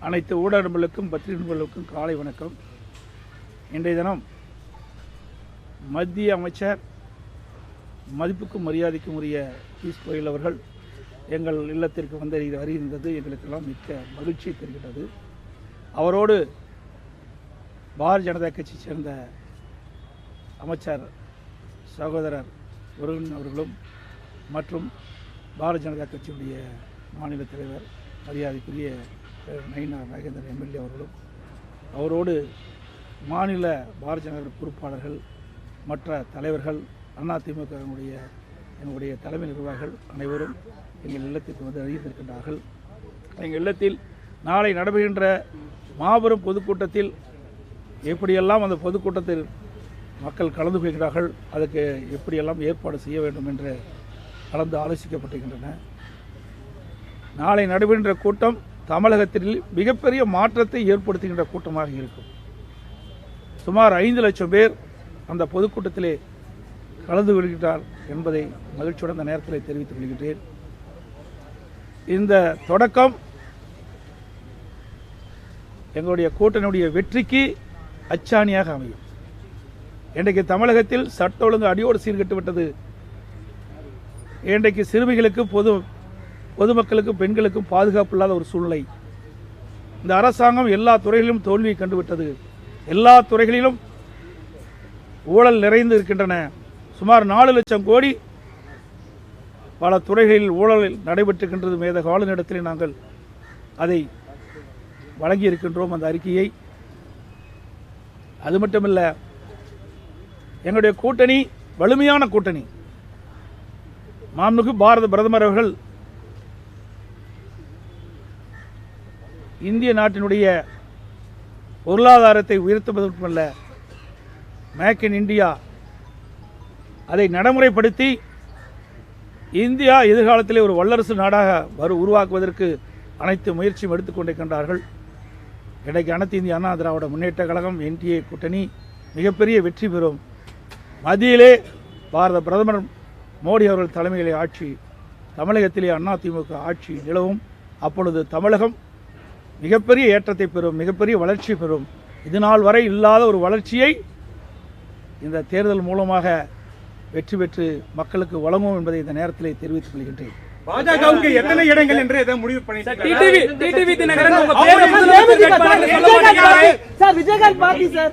அனைத்து ஊடகங்களுக்கும் பத்திரிகைகளுக்கும் காலை வணக்கம். இன்றைய தினம் மத்திய அமைச்சர் மதிப்புக்கும் மரியாதைக்கும் உரிய பியூஷ் கோயல் அவர்கள் எங்கள் இல்லத்திற்கு வருகின்றது எங்களுக்கெல்லாம் மிக்க மகிழ்ச்சி தருகிறது. அவரோடு பாரதிய ஜனதா கட்சியை சேர்ந்த அமைச்சர் சகோதரர் முருகன் அவர்களும் மற்றும் பாரதிய ஜனதா கட்சியுடைய மாநில தலைவர் மரியாதைக்குரிய நயினார் நாகேந்திரன் எம்எல்ஏ அவர்களும் அவரோடு மாநில பாரதிய ஜனதா பொறுப்பாளர்கள் மற்ற தலைவர்கள் அதிமுக எங்களுடைய தலைமை நிர்வாகிகள் அனைவரும் எங்கள் இல்லத்திற்கு வந்து அறிவித்திருக்கின்றார்கள். எங்கள் இல்லத்தில் நாளை நடைபெறுகின்ற மாபெரும் பொதுக்கூட்டத்தில் எப்படியெல்லாம் அந்த பொதுக்கூட்டத்தில் மக்கள் கலந்து கொள்கிறார்கள், அதுக்கு எப்படியெல்லாம் ஏற்பாடு செய்ய வேண்டும் என்று கலந்து ஆலோசிக்கப்பட்டிருக்கின்றன. நாளை நடைபெறுகின்ற கூட்டம் தமிழகத்தில் மிகப்பெரிய மாற்றத்தை ஏற்படுத்துகின்ற கூட்டமாக இருக்கும். சுமார் 5 லட்சம் பேர் அந்த பொதுக்கூட்டத்திலே கலந்து கொள்கிறார் என்பதை மகிழ்ச்சியுடன் இந்த நேரத்தில் தெரிவித்துக் கொள்கின்றேன். இந்த தொடக்கம் எங்களுடைய கூட்டணியுடைய வெற்றிக்கு அச்சாணியாக அமையும். இன்றைக்கு தமிழகத்தில் சட்ட ஒழுங்கு அடியோடு சீர்கெட்டு விட்டது. இன்றைக்கு சிறுமிகளுக்கு பொதுமக்களுக்கு பெண்களுக்கும் பாதுகாப்பு இல்லாத ஒரு சூழ்நிலை. இந்த அரசாங்கம் எல்லா துறைகளிலும் தோல்வியை கண்டுவிட்டது. எல்லா துறைகளிலும் ஊழல் நிறைந்து இருக்கின்றன. சுமார் 4 லட்சம் கோடி பல துறைகளில் ஊழல் நடைபெற்றிருக்கின்றது. மேதக ஆளுநரிடத்தில் நாங்கள் அதை வழங்கி இருக்கின்றோம் அந்த அறிக்கையை. அது மட்டுமல்ல, எங்களுடைய கூட்டணி வலிமையான கூட்டணி. மாண்புமிகு பாரத பிரதமர் அவர்கள் இந்திய நாட்டினுடைய பொருளாதாரத்தை உயர்த்துவது மட்டுமல்ல, மேக் இன் இந்தியா அதை நடைமுறைப்படுத்தி இந்தியா எதிர்காலத்திலே ஒரு வல்லரசு நாடாக உருவாக்குவதற்கு அனைத்து முயற்சியும் எடுத்துக்கொண்டிருக்கின்றார்கள். இன்றைக்கு அனைத்து இந்திய அண்ணா திராவிட முன்னேற்ற கழகம் என்டிஏ கூட்டணி மிகப்பெரிய வெற்றி பெறும். மத்தியிலே பாரத பிரதமர் மோடி அவர்கள் தலைமையிலே ஆட்சி, தமிழகத்திலே அதிமுக ஆட்சி நிலவும். அப்பொழுது தமிழகம் மிகப்பெரிய ஏற்றத்தை பெறும், மிகப்பெரிய வளர்ச்சி பெறும். இது நாள் வரை இல்லாத ஒரு வளர்ச்சியை இந்த தேர்தல் மூலமாக வெற்றி பெற்று மக்களுக்கு வழங்கும் என்பதை இந்த நேரத்திலே தெரிவித்துக் கொள்கின்றேன். பாஜகவுக்கு எத்தனை இடங்கள் என்று எதை முடிவு பண்ணிருக்காங்க? விஜயகாந்த் பாட்டி சார்